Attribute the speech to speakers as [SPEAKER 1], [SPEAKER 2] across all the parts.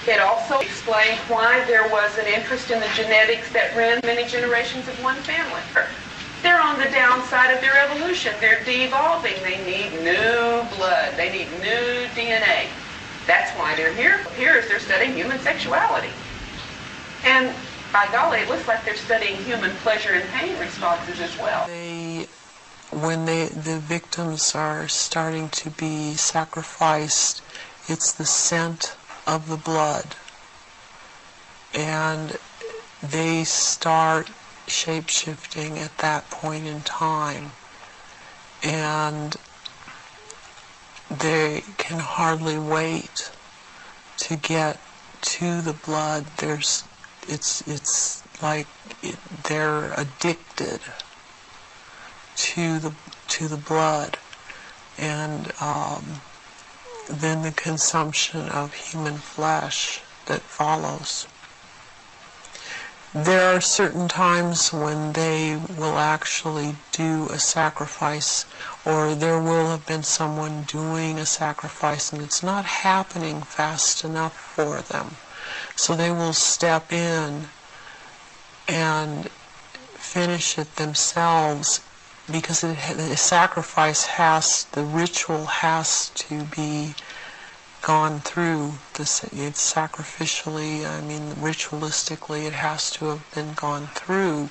[SPEAKER 1] It also explained why there was an interest in the genetics that ran many generations of one family. They're on the downside of their evolution. They're de-evolving. They need new blood. They need new DNA. That's why they're here. Here is they're studying human sexuality. And by golly, it looks like they're studying human pleasure and pain responses as well.
[SPEAKER 2] When the victims are starting to be sacrificed, it's the scent of the blood. And they start shape-shifting at that point in time. And they can hardly wait to get to the blood. It's like they're addicted to the blood, and then the consumption of human flesh that follows. There are certain times when they will actually do a sacrifice, or there will have been someone doing a sacrifice and it's not happening fast enough for them. So they will step in and finish it themselves, because the ritual has to be gone through. It's sacrificially, ritualistically, it has to have been gone through.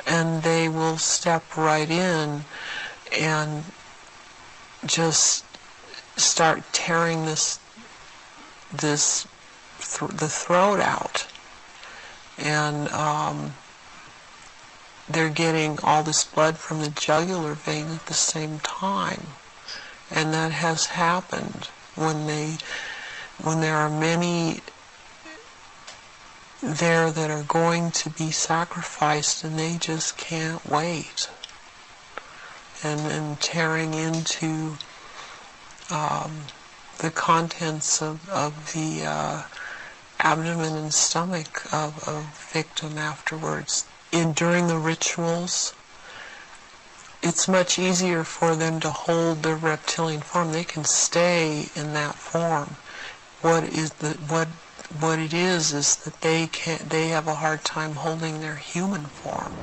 [SPEAKER 2] And they will step right in and just start tearing the throat out. And they're getting all this blood from the jugular vein at the same time. And that has happened when there are many there that are going to be sacrificed and they just can't wait. And tearing into the contents of the abdomen and stomach of a victim afterwards. During the rituals, it's much easier for them to hold their reptilian form. They can stay in that form. What it is that they have a hard time holding their human form.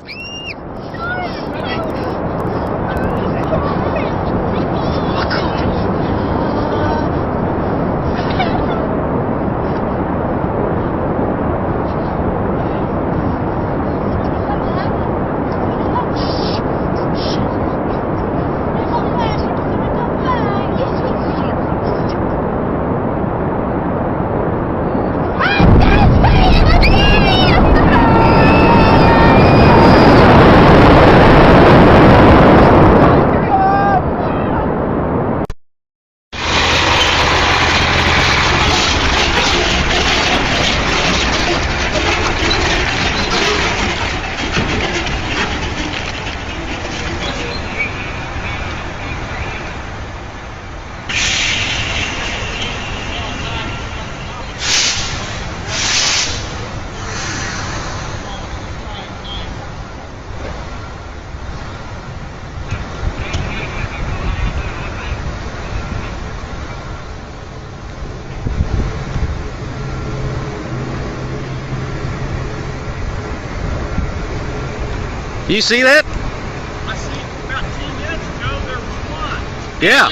[SPEAKER 3] You see that?
[SPEAKER 4] I see about 10 minutes ago there was one.
[SPEAKER 3] Yeah.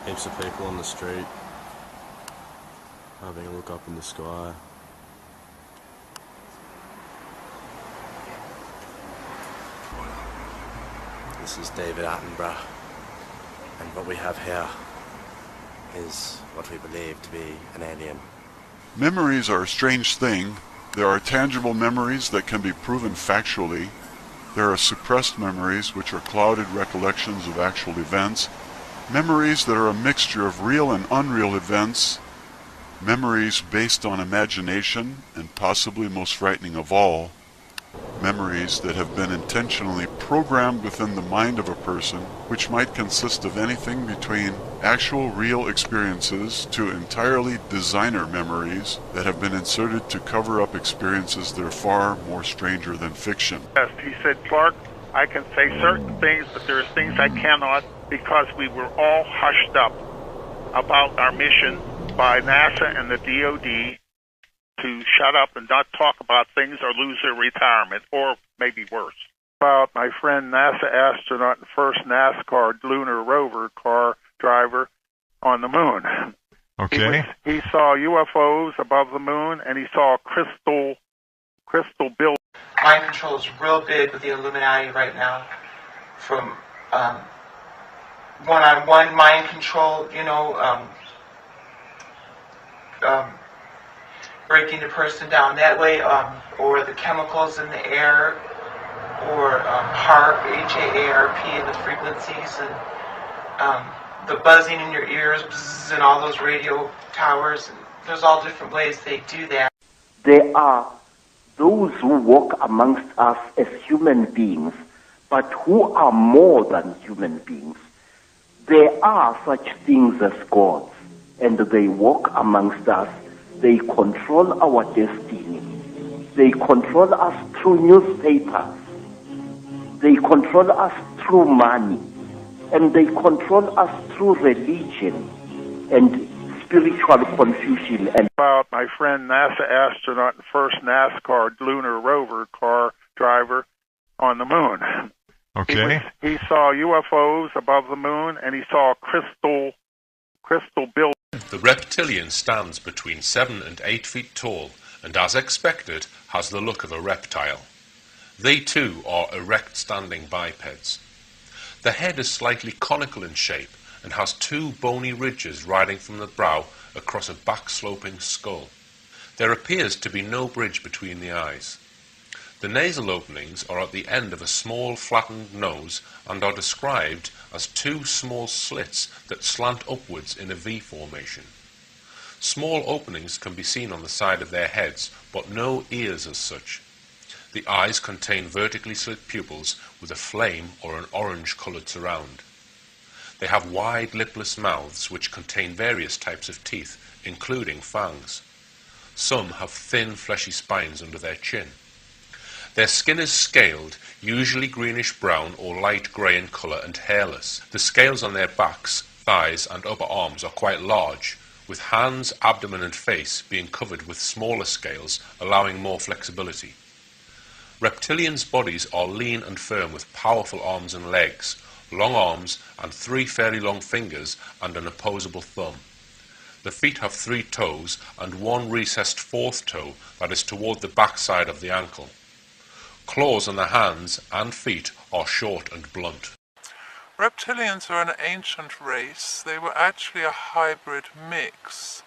[SPEAKER 5] Heaps of people on the street having a look up in the sky. This is David Attenborough, and what we have here is what we believe to be an alien.
[SPEAKER 6] Memories are a strange thing. There are tangible memories that can be proven factually. There are suppressed memories, which are clouded recollections of actual events. Memories that are a mixture of real and unreal events. Memories based on imagination, and possibly most frightening of all, memories that have been intentionally programmed within the mind of a person, which might consist of anything between actual real experiences to entirely designer memories that have been inserted to cover up experiences that are far more stranger than fiction.
[SPEAKER 4] Yes, he said, Clark, I can say certain things, but there's things I cannot because we were all hushed up.
[SPEAKER 7] about our mission by NASA and the DOD to shut up and not talk about things or lose their retirement, or maybe worse. About my friend NASA astronaut and first NASCAR lunar rover car driver on the moon.
[SPEAKER 8] Okay.
[SPEAKER 7] He saw UFOs above the moon, and he saw crystal buildings.
[SPEAKER 9] Mind control is real big with the Illuminati right now. From one-on-one mind control, breaking the person down that way, or the chemicals in the air, or HAARP, H-A-A-R-P, and the frequencies, and the buzzing in your ears, bzzz, and all those radio towers. And there's all different ways they do that.
[SPEAKER 10] There are those who walk amongst us as human beings, but who are more than human beings. There are such things as gods, and they walk amongst us. They control our destiny. They control us through newspapers. They control us through money. And they control us through religion and spiritual confusion. And
[SPEAKER 7] about my friend NASA astronaut and first NASCAR lunar rover car driver on the moon.
[SPEAKER 8] Okay.
[SPEAKER 7] He saw UFOs above the moon, and he saw crystal buildings.
[SPEAKER 11] The reptilian stands between 7 and 8 feet tall, and as expected, has the look of a reptile. They too are erect standing bipeds. The head is slightly conical in shape and has 2 bony ridges riding from the brow across a back-sloping skull. There appears to be no bridge between the eyes. The nasal openings are at the end of a small flattened nose and are described as 2 small slits that slant upwards in a V formation. Small openings can be seen on the side of their heads, but no ears as such. The eyes contain vertically slit pupils with a flame or an orange-coloured surround. They have wide lipless mouths which contain various types of teeth, including fangs. Some have thin fleshy spines under their chin. Their skin is scaled, usually greenish-brown or light grey in colour, and hairless. The scales on their backs, thighs and upper arms are quite large, with hands, abdomen and face being covered with smaller scales, allowing more flexibility. Reptilians' bodies are lean and firm with powerful arms and legs, long arms and 3 fairly long fingers and an opposable thumb. The feet have 3 toes and 1 recessed 4th toe that is toward the backside of the ankle. Claws on the hands and feet are short and blunt.
[SPEAKER 8] Reptilians are an ancient race. They were actually a hybrid mix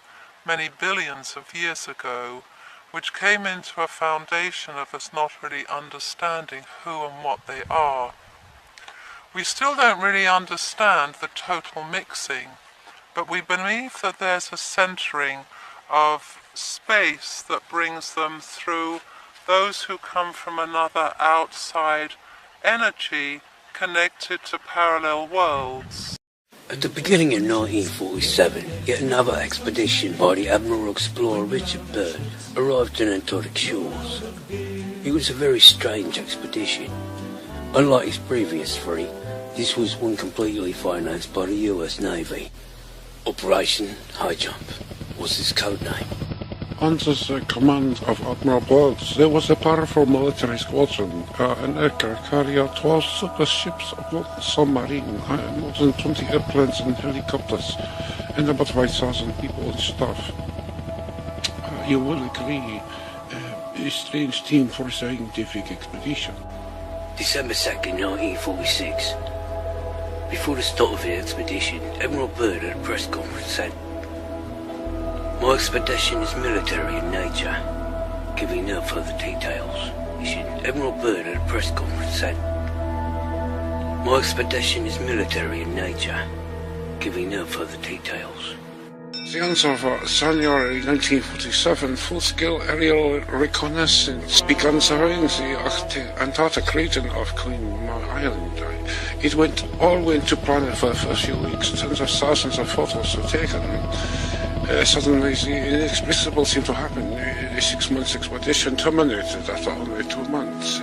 [SPEAKER 8] many billions of years ago, which came into a foundation of us not really understanding who and what they are. We still don't really understand the total mixing, but we believe that there's a centering of space that brings them through those who come from another outside energy connected to parallel worlds.
[SPEAKER 12] At the beginning of 1947, yet another expedition by the Admiral Explorer Richard Byrd arrived in Antarctic shores. It was a very strange expedition. Unlike his previous 3, this was one completely financed by the US Navy. Operation High Jump was his code name.
[SPEAKER 13] Under the command of Admiral Byrd, there was a powerful military squadron, an aircraft carrier, 12 super ships, a modern submarine, more than 20 airplanes and helicopters, and about 5,000 people and staff. You will agree, a strange team for a scientific expedition.
[SPEAKER 12] December 2nd, 1946. Before the start of the expedition, Admiral Byrd at a press conference said, "My expedition is military in nature," giving no further details. Admiral Byrd at a press conference said, "My expedition is military in nature," giving no further details.
[SPEAKER 13] The answer for January 1947, full-scale aerial reconnaissance began surveying the Antarctic region of Queen Island. It all went to plan for a few weeks. Tens of thousands of photos were taken. Suddenly the inexplicable seemed to happen. A 6-month expedition terminated after only 2 months.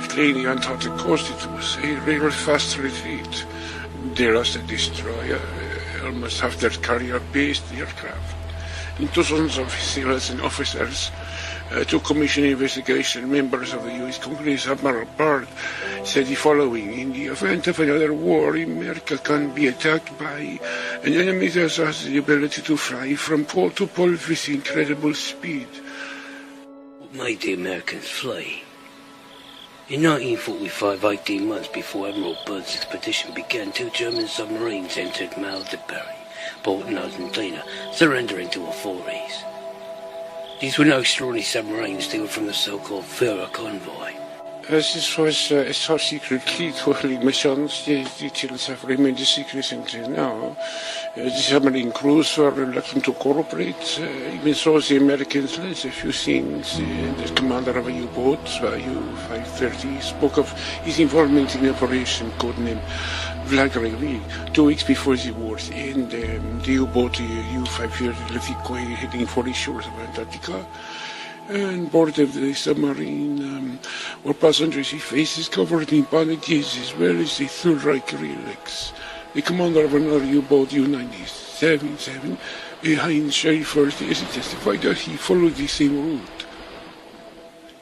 [SPEAKER 13] Clearing the Antarctic coast, it was a really fast retreat. They lost a destroyer, almost half their carrier-based aircraft. And dozens of sailors and officers to commission investigation. Members of the U.S. Congress, Admiral Byrd, said the following: in the event of another war, America can be attacked by an enemy that has the ability to fly from pole to pole with incredible speed.
[SPEAKER 12] What made the Americans flee? In 1945, 18 months before Admiral Byrd's expedition began, 2 German submarines entered Maldeberry, Port in Argentina, surrendering to authorities. These were no extraordinary submarines, they were from the so-called Führer convoy.
[SPEAKER 13] This was a top-secret fleet hurling missions. The details have remained a secret until now. The submarine crews were reluctant to cooperate. Even so, the Americans learned a few things. The commander of a U-boat, U-530, spoke of his involvement in Operation codenamed Vladimir 2 weeks before the war's end. The U-boat U-530 left the quay heading for the shores of Antarctica. And board of the submarine were passengers with faces covered in bandages, as well as the Third Reich relics. The commander of another U-boat, U-97, behind Sherry first, as he testified that he followed the same route.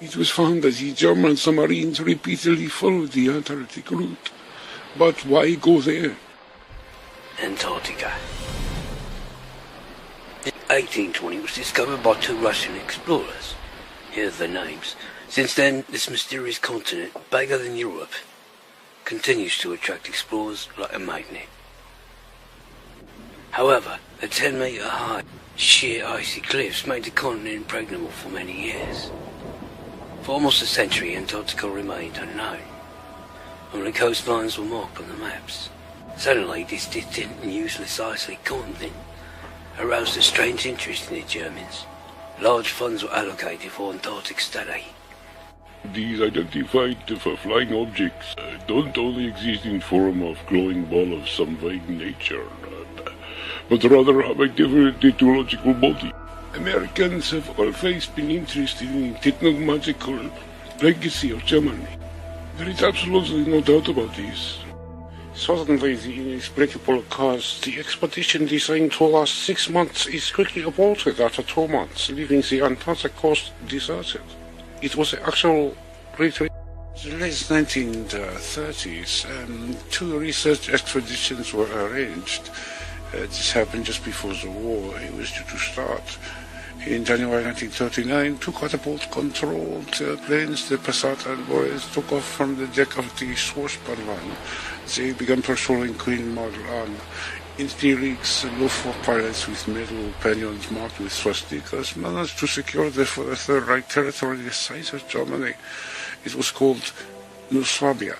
[SPEAKER 13] It was found that the German submarines repeatedly followed the Antarctic route. But why go there?
[SPEAKER 12] Antarctica. In 1820 it was discovered by 2 Russian explorers. Here are the names. Since then, this mysterious continent, bigger than Europe, continues to attract explorers like a magnet. However, the 10-meter high, sheer icy cliffs made the continent impregnable for many years. For almost a century, Antarctica remained unknown. Only coastlines were marked on the maps. Suddenly, this distant and useless icy continent aroused a strange interest in the Germans. Large funds were allocated for Antarctic study.
[SPEAKER 14] These identified flying objects don't only exist in form of glowing ball of some vague nature, but rather have a different etiological body.
[SPEAKER 13] Americans have always been interested in the technological legacy of Germany. There is absolutely no doubt about this. Suddenly, the inexplicable cause, the expedition designed to last 6 months is quickly aborted after 2 months, leaving the Antarctic coast deserted. It was an actual retreat. In the late 1930s, 2 research expeditions were arranged. This happened just before the war. It was due to start. In January 1939, 2 catapult-controlled planes, the Passat and Boris, took off from the deck of the Schwarzbahn. They began patrolling Queen Maud Land. In 3 weeks, Luftwaffe pilots with metal pinions marked with swastikas managed to secure the Third Reich territory the size of Germany. It was called Yugoslavia.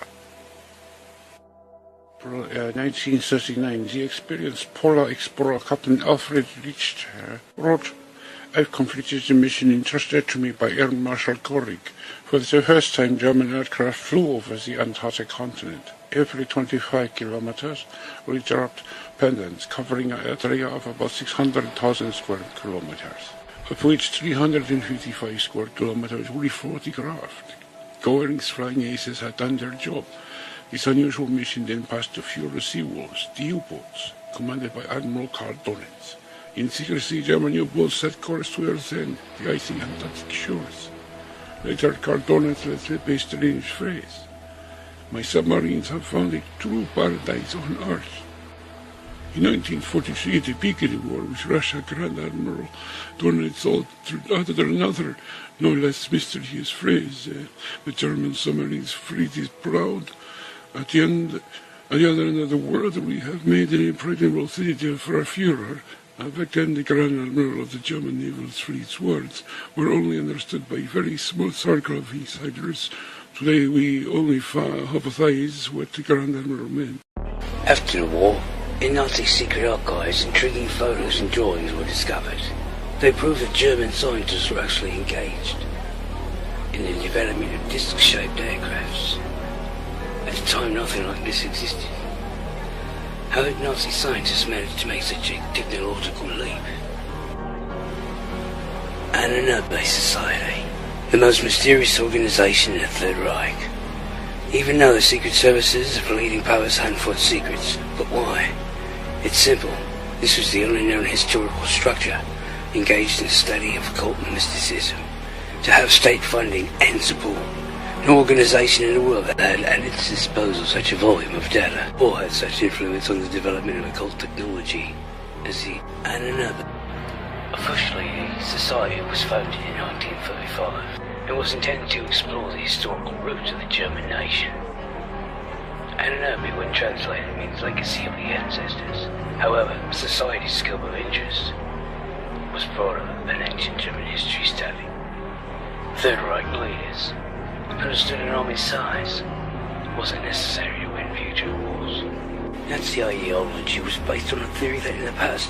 [SPEAKER 13] 1939, the experienced polar explorer Captain Alfred Richter wrote, "I've completed the mission entrusted to me by Air Marshal Göring. For the first time, German aircraft flew over the Antarctic continent. Every 25 kilometers, we dropped pendants covering an area of about 600,000 square kilometers, of which 355 square kilometers were photographed. Göring's flying aces had done their job. This unusual mission then passed the Führer seawalls, the U-boats, commanded by Admiral Karl Donitz. In secrecy, German U-boats set course to Earth's end, the icy Antarctic shores. Later, Karl Donitz led the strange phrase, 'My submarines have found a true paradise on Earth.' In 1943, at the peak of the war with Russia, Grand Admiral Donitz uttered another, no less mysterious phrase, 'The German submarines fleet is proud. At the other end of the world, we have made an impregnable citadel for our Führer.' Back then, the Grand Admiral of the German Naval Fleet's words were only understood by a very small circle of insiders. Today, we only hypothesize what the Grand Admiral meant.
[SPEAKER 12] After the war, in Nazi secret archives, intriguing photos and drawings were discovered. They proved that German scientists were actually engaged in the development of disc-shaped aircrafts. At the time, nothing like this existed. How did Nazi scientists manage to make such a technological leap? Anunnaki Society, the most mysterious organization in the Third Reich. Even now the secret services of the leading powers hadn't fought secrets. But why? It's simple. This was the only known historical structure engaged in the study of occult mysticism. To have state funding and support, an organization in the world that had at its disposal such a volume of data, or had such influence on the development of occult technology as the Anunnaki. Officially, the society was founded in 1935 and was intended to explore the historical roots of the German nation. Anunnaki, when translated, means legacy of the ancestors. However, the society's scope of interest was broader than ancient German history study. Third Reich leaders understood an army's size wasn't necessary to win future wars. Nazi ideology was based on the theory that in the past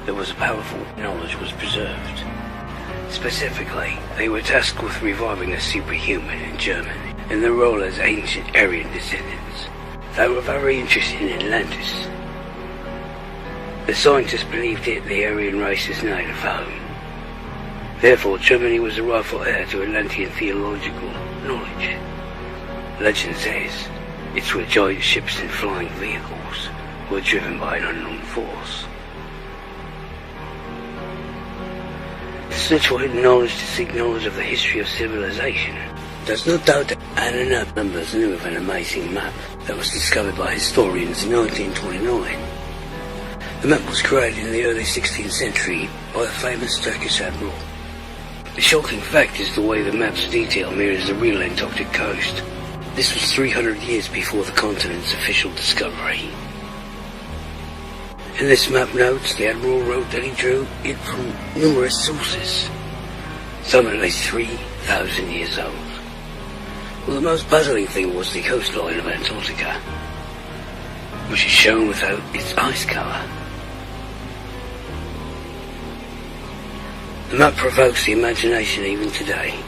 [SPEAKER 12] there was a powerful knowledge was preserved. Specifically, they were tasked with reviving the superhuman in Germany in their role as ancient Aryan descendants. They were very interested in Atlantis. The scientists believed it the Aryan race's native home. Therefore, Germany was the rightful heir to Atlantean theological knowledge. Legend says it's where giant ships and flying vehicles were driven by an unknown force. To search for hidden knowledge to seek knowledge of the history of civilization. There's no doubt that Anunnaki members knew of an amazing map that was discovered by historians in 1929. The map was created in the early 16th century by a famous Turkish admiral. The shocking fact is the way the map's detail mirrors the real Antarctic coast. This was 300 years before the continent's official discovery. In this map notes, the admiral wrote that he drew it from numerous sources, some at least 3,000 years old. Well, the most puzzling thing was the coastline of Antarctica, which is shown without its ice cover. The map provokes the imagination even today.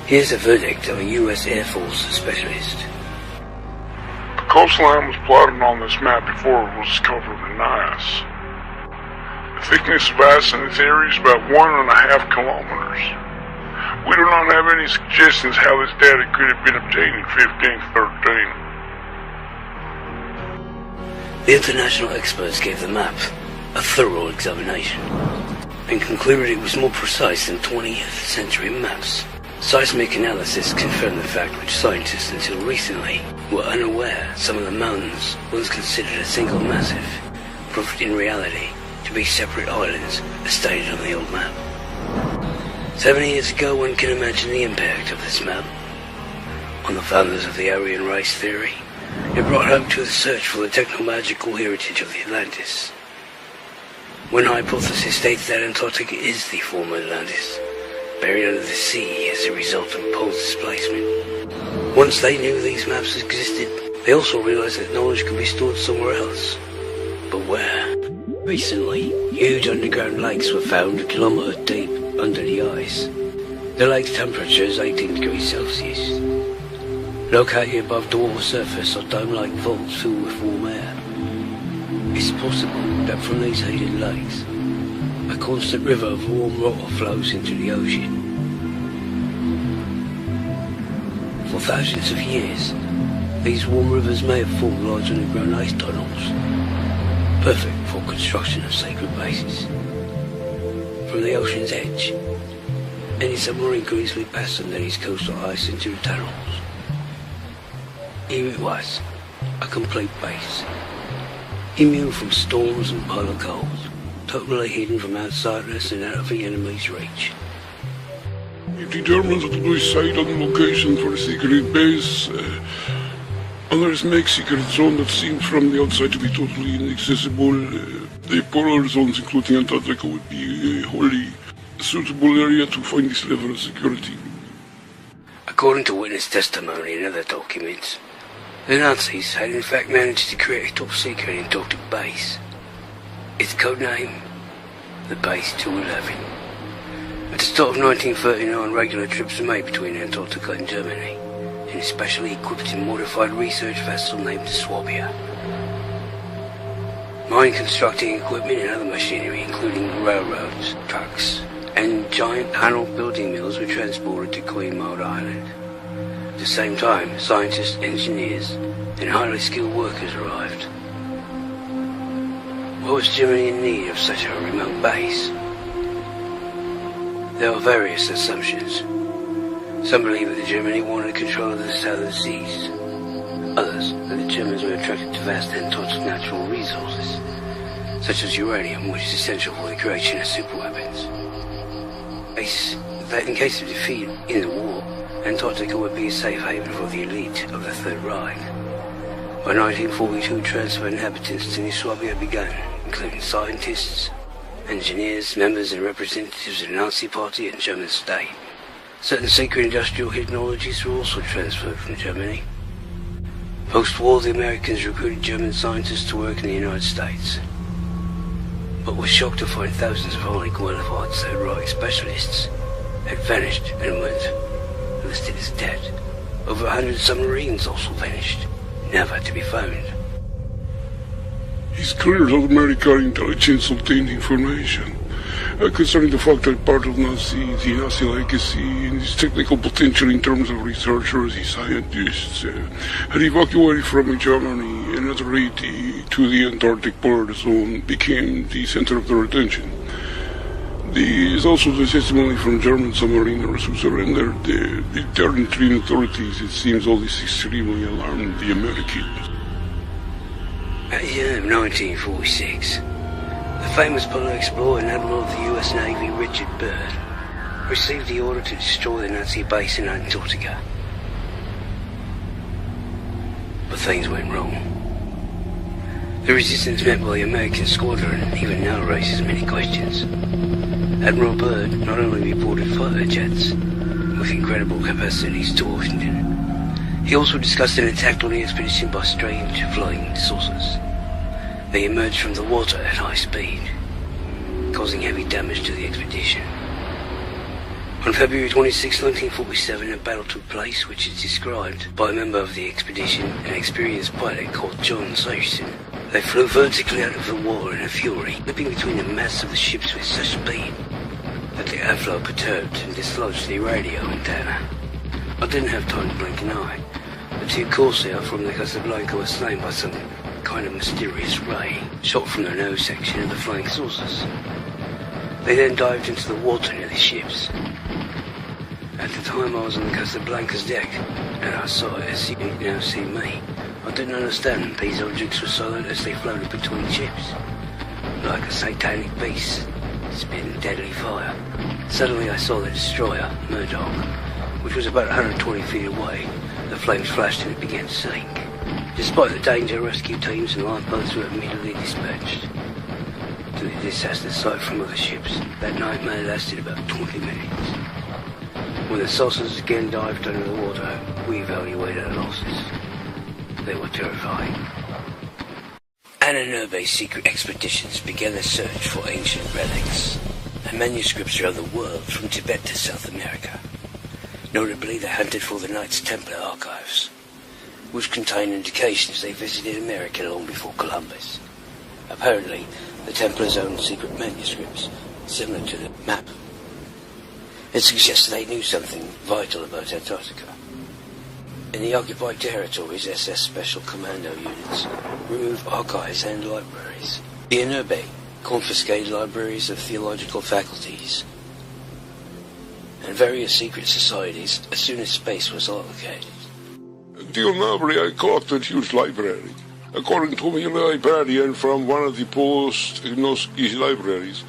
[SPEAKER 12] Here's the verdict of a U.S. Air Force specialist.
[SPEAKER 13] The coastline was plotted on this map before it was covered in ice. The thickness of ice in this area is about 1.5 kilometers. We do not have any suggestions how this data could have been obtained in 1513.
[SPEAKER 12] The international experts gave the map a thorough examination and concluded it was more precise than 20th century maps. Seismic analysis confirmed the fact which scientists until recently were unaware some of the mountains, once considered a single massif, proved in reality to be separate islands as stated on the old map. 70 years ago, one can imagine the impact of this map on the founders of the Aryan race theory. It brought hope to the search for the technological heritage of the Atlantis. One hypothesis states that Antarctica is the former Atlantis, buried under the sea as a result of pole displacement. Once they knew these maps existed, they also realized that knowledge could be stored somewhere else. But where? Recently, huge underground lakes were found a kilometer deep under the ice. The lake's temperature is 18 degrees Celsius. Located above the water surface are dome-like vaults filled with warm air. It's possible that from these heated lakes, a constant river of warm water flows into the ocean. For thousands of years, these warm rivers may have formed large underground ice tunnels, perfect for construction of sacred bases. From the ocean's edge, any submarine could easily pass under these coastal ice into the tunnels. Here it was, a complete base, immune from storms and polar cold, totally hidden from outsiders and out of the enemy's reach.
[SPEAKER 14] We've determined that we decide on the location for a secret base. Others make secret zone that seems from the outside to be totally inaccessible. The polar zones, including Antarctica, would be a wholly suitable area to find this level of security.
[SPEAKER 12] According to witness testimony and other documents, the Nazis had in fact managed to create a top-secret Antarctic base. Its codename, the Base 211. At the start of 1939, regular trips were made between Antarctica and Germany in a specially equipped and modified research vessel named the Swabia. Mine constructing equipment and other machinery, including railroads, trucks, and giant panel building mills, were transported to Queen Maud Island. At the same time, scientists, engineers, and highly skilled workers arrived. Why was Germany in need of such a remote base? There are various assumptions. Some believe that Germany wanted control of the southern seas. Others, that the Germans were attracted to vast Antarctic natural resources, such as uranium, which is essential for the creation of superweapons. That in case of defeat in the war, Antarctica would be a safe haven for the elite of the Third Reich. By 1942, transfer of inhabitants to New Swabia began, including scientists, engineers, members and representatives of the Nazi Party and German state. Certain secret industrial technologies were also transferred from Germany. Post-war, the Americans recruited German scientists to work in the United States, but were shocked to find thousands of highly qualified Third Reich specialists had vanished and went listed as dead. Over 100 submarines also vanished, never to be found.
[SPEAKER 14] It's clear that American intelligence obtained information concerning the fact that part of the Nazi legacy and its technical potential in terms of researchers and scientists had evacuated from Germany and uttered to the Antarctic polar zone became the center of their attention. There is also the testimony from German submariners who surrendered. The Argentine authorities, it seems, all this extremely alarmed the Americans.
[SPEAKER 12] At the year of 1946, the famous polar explorer and admiral of the US Navy, Richard Byrd, received the order to destroy the Nazi base in Antarctica. But things went wrong. The resistance met by the American squadron even now raises many questions. Admiral Byrd not only reported fighter jets with incredible capacities to Washington, he also discussed an attack on the expedition by strange flying saucers. They emerged from the water at high speed, causing heavy damage to the expedition. On February 26, 1947, a battle took place which is described by a member of the expedition, an experienced pilot called John Sagerson. They flew vertically out of the water in a fury, flipping between the masts of the ships with such speed that the airflow perturbed and dislodged the radio antenna. I didn't have time to blink an eye. The two Corsair from the Casablanca were slain by some kind of mysterious ray, shot from the nose section of the flying saucers. They then dived into the water near the ships. At the time I was on the Casablanca's deck, and I saw it as you now see me. I didn't understand these objects were silent as they floated between ships, like a satanic beast, spitting deadly fire. Suddenly I saw the destroyer, Murdoch, which was about 120 feet away. The flames flashed and it began to sink. Despite the danger, rescue teams and lifeboats were immediately dispatched to the disaster site from other ships. That nightmare lasted about 20 minutes. When the saucers again dived under the water, we evaluated our losses. They were terrifying. Ananobe's secret expeditions began a search for ancient relics and manuscripts around the world from Tibet to South America. Notably, they hunted for the Knights Templar archives, which contain indications they visited America long before Columbus. Apparently, the Templars owned secret manuscripts, similar to the map. It suggests they knew something vital about Antarctica. In the occupied territories, SS Special Commando units removed archives and libraries. The Anobe confiscated libraries of theological faculties and various secret societies as soon as space was allocated.
[SPEAKER 14] The Anobe, I caught a huge library. According to a librarian from one of the post-Gnosky libraries,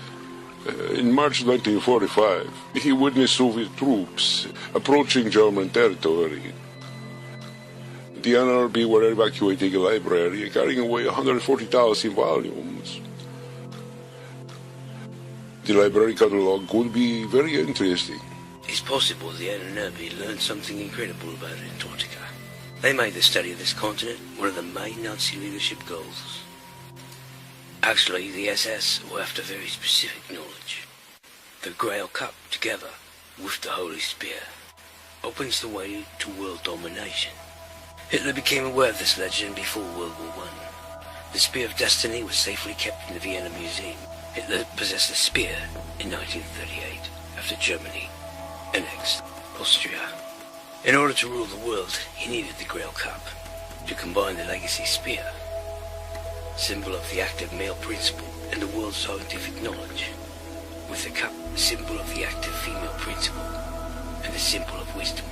[SPEAKER 14] in March 1945, he witnessed Soviet troops approaching German territory. The NRB were evacuating a library, carrying away 140,000 volumes. The library catalog would be very interesting.
[SPEAKER 12] It's possible the Anunnaki learned something incredible about Antarctica. They made the study of this continent one of the main Nazi leadership goals. Actually, the SS were after very specific knowledge. The Grail Cup, together with the Holy Spear, opens the way to world domination. Hitler became aware of this legend before World War I. The Spear of Destiny was safely kept in the Vienna Museum. Hitler possessed the spear in 1938, after Germany annexed Austria. In order to rule the world, he needed the Grail Cup to combine the legacy spear symbol of the active male principle and the world's scientific knowledge, with the cup, symbol of the active female principle and the symbol of wisdom.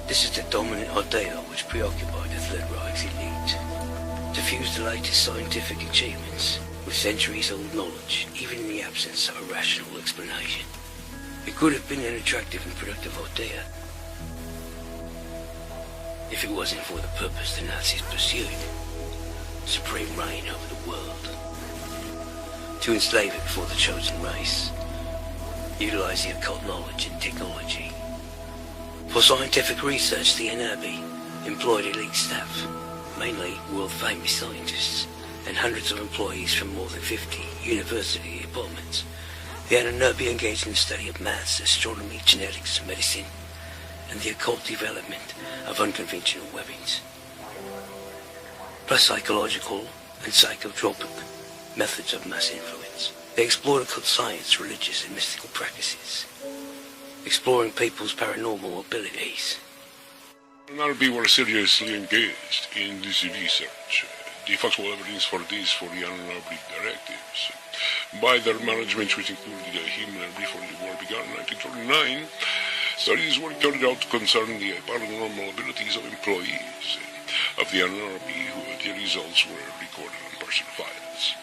[SPEAKER 12] This is the dominant idea which preoccupied the Third Reich's elite, to fuse the latest scientific achievements with centuries-old knowledge, even in the absence of a rational explanation. It could have been an attractive and productive idea if it wasn't for the purpose the Nazis pursued: supreme reign over the world. To enslave it for the chosen race, utilize the occult knowledge and technology. For scientific research, the NRB employed elite staff, mainly world-famous scientists, and hundreds of employees from more than 50 university departments. The NRB engaged in the study of maths, astronomy, genetics, medicine, and the occult development of unconventional weapons, plus psychological and psychotropic methods of mass influence. They explored occult science, religious and mystical practices, exploring people's paranormal abilities.
[SPEAKER 14] The NRB were seriously engaged in this research. The factual evidence for this for the NRB directives by their management, which included Himmler before the war began in 1939, studies were carried out concerning the paranormal abilities of employees of the NRB, the results were recorded on personal files.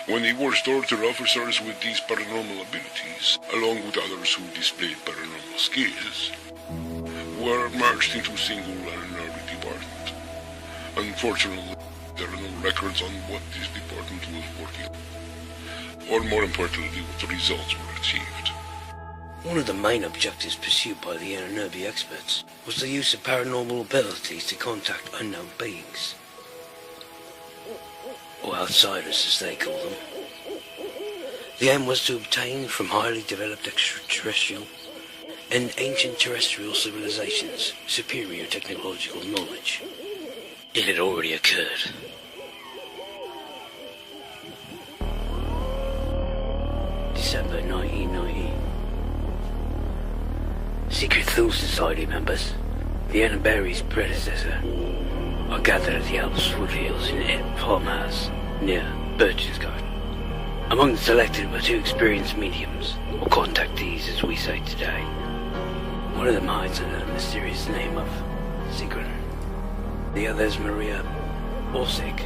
[SPEAKER 14] When they were tortured officers with these paranormal abilities, along with others who displayed paranormal skills, were merged into a single NRB department. Unfortunately, there are no records on what this department was working on, or more importantly, what the results were achieved.
[SPEAKER 12] One of the main objectives pursued by the NRB experts was the use of paranormal abilities to contact unknown beings, or outsiders as they call them. The aim was to obtain from highly developed extraterrestrial and ancient terrestrial civilizations superior technological knowledge. It had already occurred. December 1990. Secret Thule Society members, the Annenberry's predecessor, are gathered at the Alps foothills in Ed Farmhouse, near Birchensgard. Among the selected were two experienced mediums, or contactees as we say today. One of them hides under the mysterious name of Sigrun. The other is Maria Borsig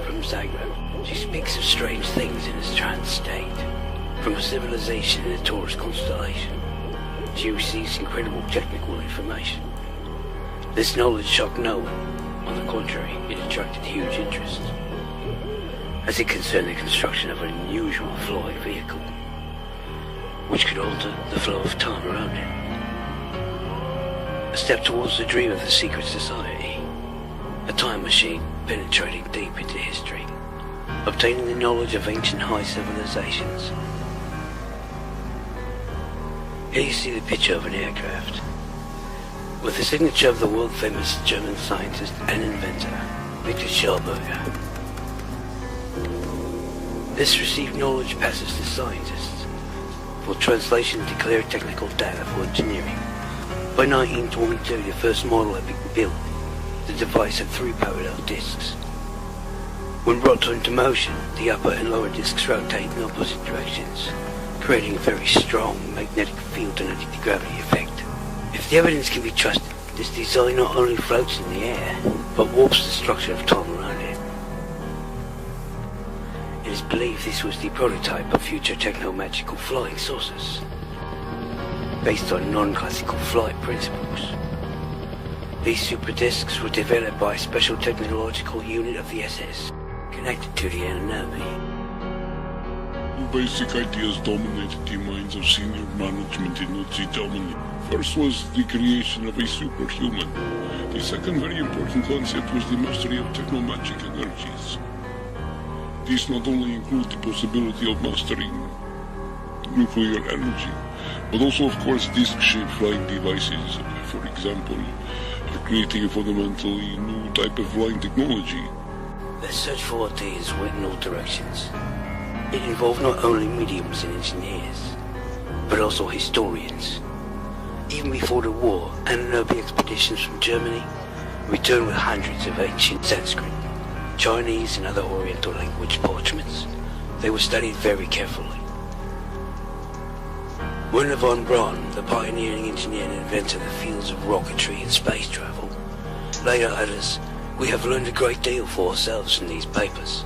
[SPEAKER 12] from Zagreb. She speaks of strange things in a trance state, from a civilization in the Taurus constellation. She receives incredible technical information. This knowledge shocked no one. On the contrary, it attracted huge interest, as it concerned the construction of an unusual flying vehicle, which could alter the flow of time around it. A step towards the dream of the secret society, a time machine penetrating deep into history, obtaining the knowledge of ancient high civilizations. Here you see the picture of an aircraft, with the signature of the world-famous German scientist and inventor, Victor Schauberger. This received knowledge passes to scientists for translation to clear technical data for engineering. By 1922, the first model had been built. The device had 3 parallel discs. When brought into motion, the upper and lower discs rotate in opposite directions, creating a very strong magnetic field and anti-gravity effect. If the evidence can be trusted, this design not only floats in the air, but warps the structure of time around it. It is believed this was the prototype of future techno-magical flying saucers, based on non-classical flight principles. These super discs were developed by a special technological unit of the SS, connected to the NRB.
[SPEAKER 14] Basic ideas dominated the minds of senior management in Nazi Germany. First was the creation of a superhuman. The second very important concept was the mastery of technomagic energies. These not only include the possibility of mastering nuclear energy, but also, of course, disc-shaped flying devices. For example, creating a fundamentally new type of flying technology.
[SPEAKER 12] The search for ideas went in all directions. It involved not only mediums and engineers, but also historians. Even before the war, NRB expeditions from Germany returned with hundreds of ancient Sanskrit Chinese and other Oriental language parchments. They were studied very carefully. Werner von Braun, the pioneering engineer and inventor of the fields of rocketry and space travel, later utters, "We have learned a great deal for ourselves from these papers."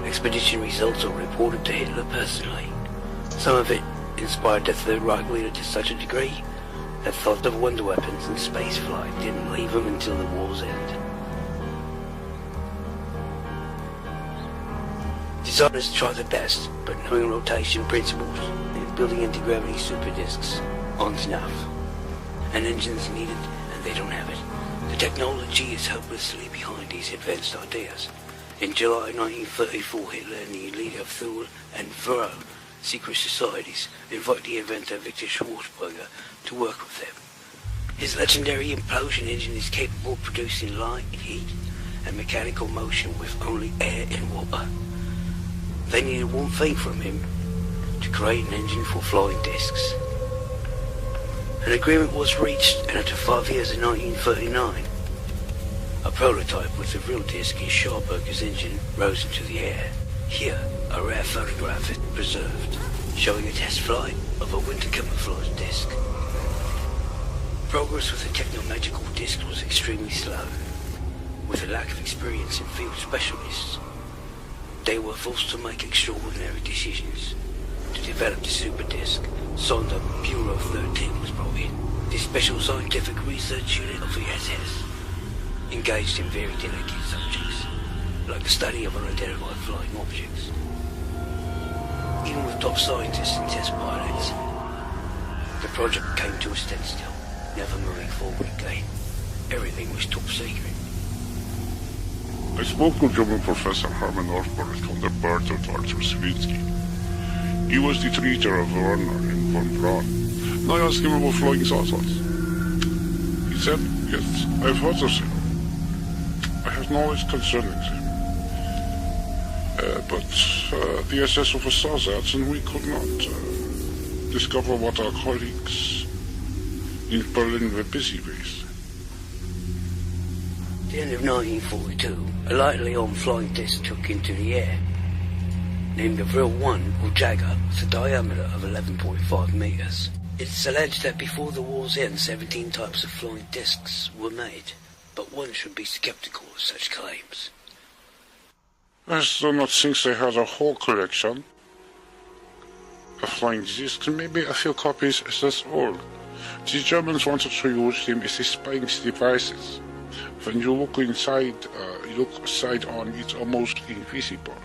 [SPEAKER 12] Expedition results are reported to Hitler personally. Some of it inspired the Third Reich leader to such a degree that thought of wonder weapons and space flight didn't leave him until the war's end. Designers try their best, but knowing rotation principles and building anti-gravity super discs aren't enough. An engine's needed, and they don't have it. The technology is hopelessly behind these advanced ideas. In July 1934, Hitler and the leader of Thule and Furrow secret societies invite the inventor Victor Schwarzberger to work with them. His legendary implosion engine is capable of producing light, heat, and mechanical motion with only air and water. They needed one thing from him, to create an engine for flying discs. An agreement was reached, and after 5 years in 1939, a prototype with the real disc in Schwarzberger's engine rose into the air. Here, a rare photograph is preserved, showing a test flight of a winter camouflage disc. Progress with the techno-magical disc was extremely slow. With a lack of experience in field specialists, they were forced to make extraordinary decisions. To develop the super disc, Sonda Bureau 13 was brought in. The special scientific research unit of the SS engaged in very delicate subjects, like the study of unidentified flying objects. Even with top scientists and test pilots, the project came to a standstill, never moving forward again. Everything was top secret.
[SPEAKER 14] I spoke to German professor Hermann Orfberg on the birth of Arthur Swinsky. He was the treater of Werner and von Braun, and I asked him about flying saucers. He said, "Yes, I've heard of them. I have knowledge concerning them. But the SS officer saw that, and we could not discover what our colleagues in Berlin were busy with."
[SPEAKER 12] At the end of 1942, a lightly armed flying disc took into the air, named the Vril 1 or Jagger, with a diameter of 11.5 meters. It's alleged that before the war's end, 17 types of flying discs were made, but one should be skeptical of such claims.
[SPEAKER 14] I do not think they had a whole collection of flying discs, maybe a few copies as that's all. The Germans wanted to use them as spying devices. When you look inside, side on, it's almost invisible.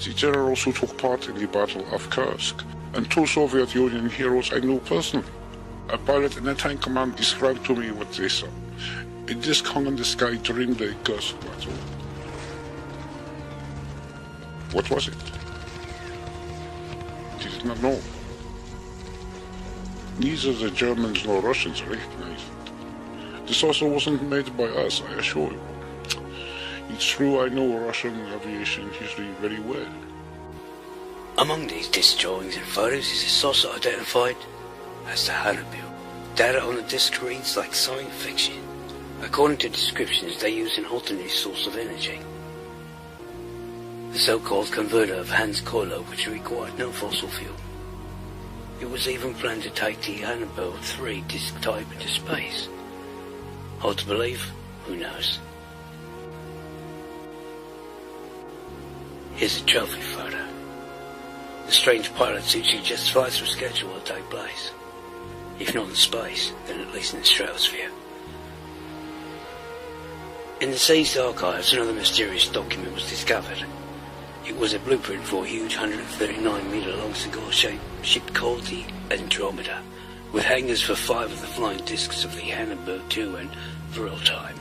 [SPEAKER 14] The generals who took part in the Battle of Kursk, and 2 Soviet Union heroes I knew personally. A pilot in a tank command described to me what they saw. A disc hung in the sky during the Kursk battle. What was it? They did not know. Neither the Germans nor Russians recognized it. This also wasn't made by us, I assure you. It's true I know Russian aviation history very well.
[SPEAKER 12] Among these disc drawings and photos is a saucer identified as the Hannibal. Data on the disc reads like science fiction. According to descriptions, they use an alternate source of energy. The so-called converter of Hans Kohler, which required no fossil fuel. It was even planned to take the Hannibal 3 disc type into space. Hard to believe? Who knows? Here's a trophy photo. The strange pilot suit suggests flights were scheduled to take place. If not in space, then at least in the stratosphere. In the seized archives, another mysterious document was discovered. It was a blueprint for a huge 139-meter-long cigar-shaped ship called the Andromeda, with hangars for 5 of the flying discs of the Hannibal 2 and Vril type.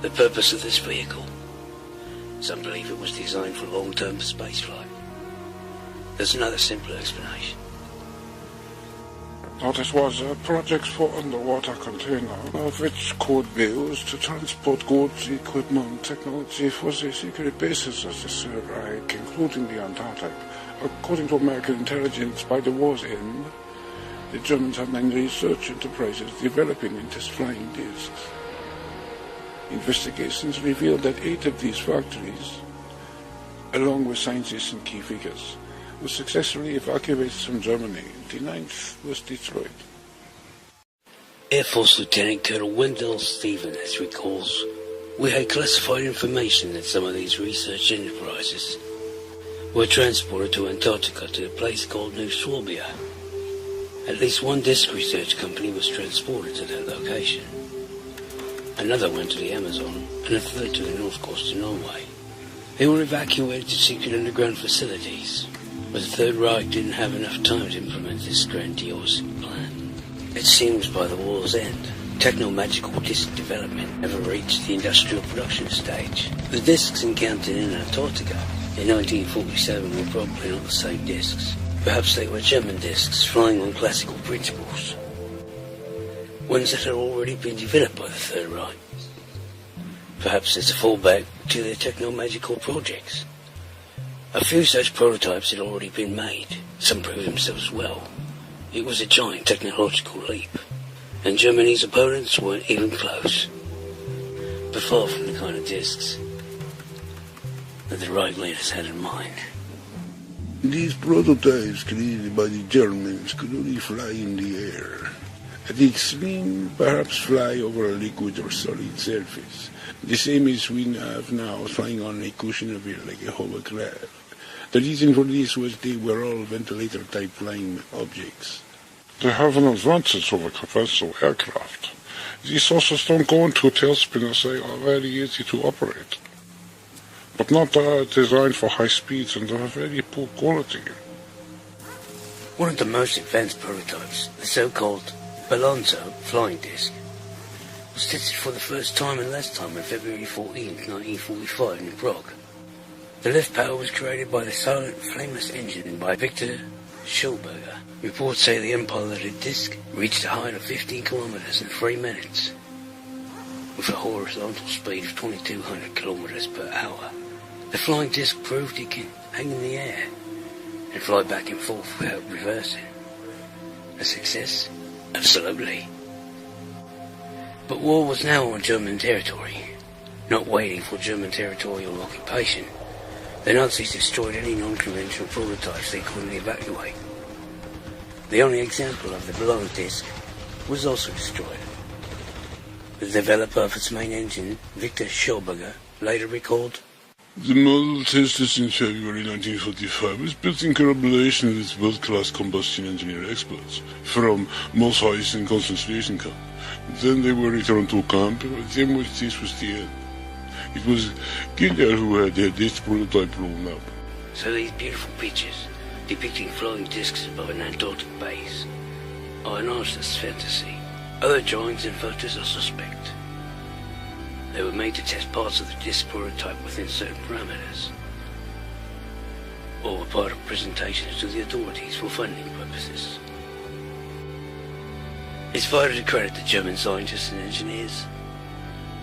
[SPEAKER 12] The purpose of this vehicle? Some believe it was designed for long-term spaceflight. There's another simpler explanation.
[SPEAKER 14] Now this was a project for underwater container, which could be used to transport goods, equipment, technology for the secret bases of the Third Reich, including the Antarctic. According to American intelligence, by the war's end, the Germans had 9 research enterprises developing in test flying discs.
[SPEAKER 13] Investigations revealed that 8 of these factories, along with scientists and key figures, were successfully evacuated from Germany. The 9th was Detroit.
[SPEAKER 12] Air Force Lieutenant Colonel Wendell Stevens recalls, "We had classified information that some of these research enterprises were transported to Antarctica to a place called New Swabia. At least one disc research company was transported to that location. Another went to the Amazon, and a third to the north coast of Norway. They were evacuated to secret underground facilities, but the Third Reich didn't have enough time to implement this grandiose plan. It seems by the war's end, techno-magical disc development never reached the industrial production stage. The discs encountered in Antarctica in 1947 were probably not the same discs. Perhaps they were German discs flying on classical principles, ones that had already been developed by the Third Reich. Perhaps as a fallback to their techno-magical projects. A few such prototypes had already been made. Some proved themselves well. It was a giant technological leap, and Germany's opponents weren't even close. But far from the kind of discs that the Reich leaders had in mind.
[SPEAKER 14] These prototypes created by the Germans could only fly in the air. At the extreme, perhaps fly over a liquid or solid surface. The same as we have now, flying on a cushion of air like a hovercraft. The reason for this was they were all ventilator-type flying objects.
[SPEAKER 13] They have an advantage over conventional aircraft. These saucers don't go into a tailspin as they are very easy to operate, but not designed for high speeds and of very poor quality.
[SPEAKER 12] One of the most advanced prototypes, the so-called Balonzo flying disc, was tested for the first time and last time on February 14, 1945 in Prague. The lift power was created by the silent, flameless engine by Victor Schulberger. Reports say the unpiloted disc reached a height of 15 kilometers in 3 minutes, with a horizontal speed of 2,200 kilometers per hour. The flying disc proved it could hang in the air and fly back and forth without reversing. A success? Absolutely. But war was now on German territory, not waiting for German territorial occupation. The Nazis destroyed any non-conventional prototypes they couldn't evacuate. The only example of the Ballon disc was also destroyed. The developer of its main engine, Victor Schulberger, later recalled,
[SPEAKER 14] "The model tested in February 1945 was built in collaboration with world-class combustion engineer experts from Mauthausen concentration camp. Then they were returned to camp, then this was the end. It was Hitler who had this prototype blown up."
[SPEAKER 12] So these beautiful pictures, depicting flying discs above an Antarctic base, are an artist's fantasy. Other drawings and photos are suspect. They were made to test parts of the disc prototype within certain parameters, or were part of presentations to the authorities for funding purposes. It's vital to credit the German scientists and engineers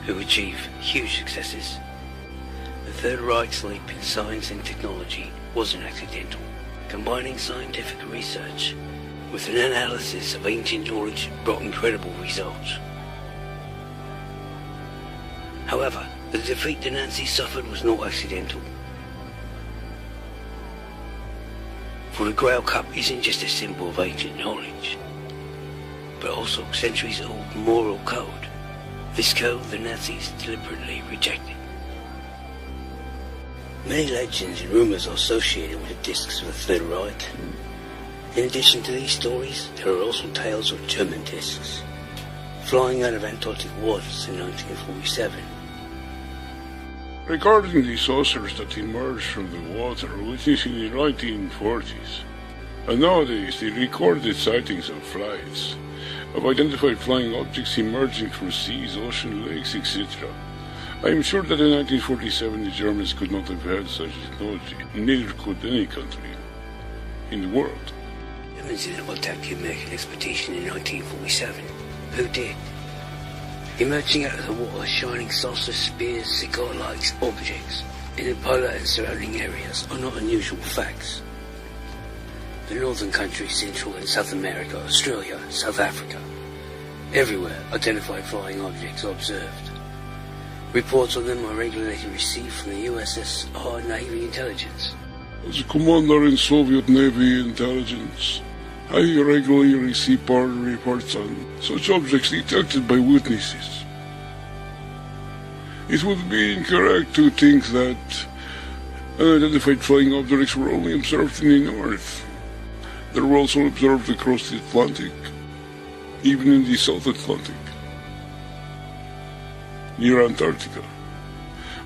[SPEAKER 12] who achieve huge successes. The Third Reich's leap in science and technology wasn't accidental. Combining scientific research with an analysis of ancient knowledge brought incredible results. However, the defeat the Nazis suffered was not accidental. For the Grail Cup isn't just a symbol of ancient knowledge, but also centuries-old moral code. This code the Nazis deliberately rejected. Many legends and rumours are associated with the discs of the Third Reich. In addition to these stories, there are also tales of German discs flying out of Antarctic waters in 1947.
[SPEAKER 14] Regarding the saucers that emerged from the water, which is in the 1940s, and nowadays the recorded sightings of flights, of identified flying objects emerging from seas, ocean, lakes, etc. I am sure that in 1947 the Germans could not have had such technology, neither could any country in the world.
[SPEAKER 12] Germans didn't attack the American expedition in 1947. Who did? Emerging out of the water, shining saucers, spears, cigar-like objects in the polar and surrounding areas are not unusual facts. The northern countries, Central and South America, Australia, South Africa, everywhere identified flying objects are observed. Reports on them are regularly received from the USSR Navy Intelligence.
[SPEAKER 14] As a commander in Soviet Navy Intelligence, I regularly receive reports on such objects detected by witnesses. It would be incorrect to think that unidentified flying objects were only observed in the north. They were also observed across the Atlantic, even in the South Atlantic, near Antarctica.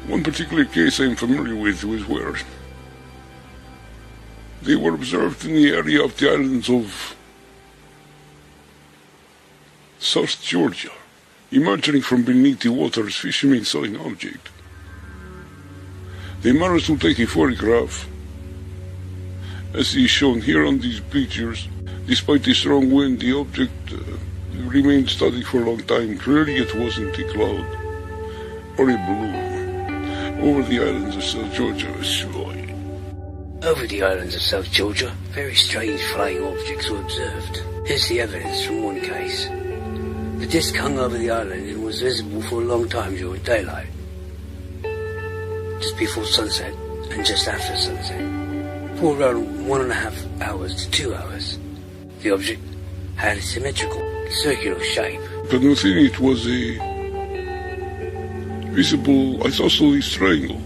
[SPEAKER 14] One particular case I am familiar with was where they were observed in the area of the islands of South Georgia. Emerging from beneath the waters, fishermen saw an object. They managed to take a photograph, as is shown here on these pictures. Despite the strong wind, the object remained static for a long time. Clearly it wasn't a cloud or a balloon over the islands of South Georgia.
[SPEAKER 12] Over the islands of South Georgia, very strange flying objects were observed. Here's the evidence from one case. The disc hung over the island and was visible for a long time during daylight, just before sunset and just after sunset, for around 1.5 hours to 2 hours. The object had a symmetrical, circular shape.
[SPEAKER 14] But within it was a visible isosceles triangle.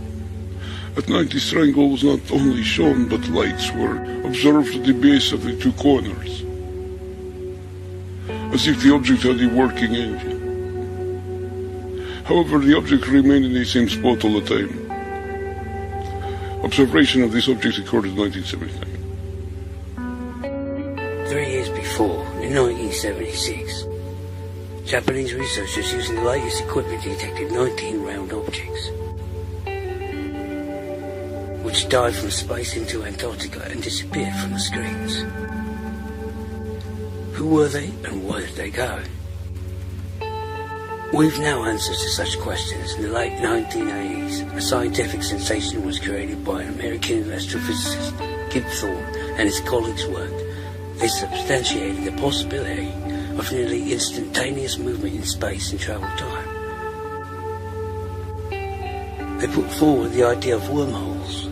[SPEAKER 14] At night this triangle was not only shown, but lights were observed at the base of the two corners, as if the object had a working engine. However, the object remained in the same spot all the time. Observation of this object occurred in 1979.
[SPEAKER 12] 3 years before, in 1976, Japanese researchers using the latest equipment detected 19 round objects, which dived from space into Antarctica and disappeared from the screens. Who were they and where did they go? We've now answers to such questions. In the late 1980s, a scientific sensation was created by an American astrophysicist, Kip Thorne, and his colleagues' work. They substantiated the possibility of nearly instantaneous movement in space and travel time. They put forward the idea of wormholes.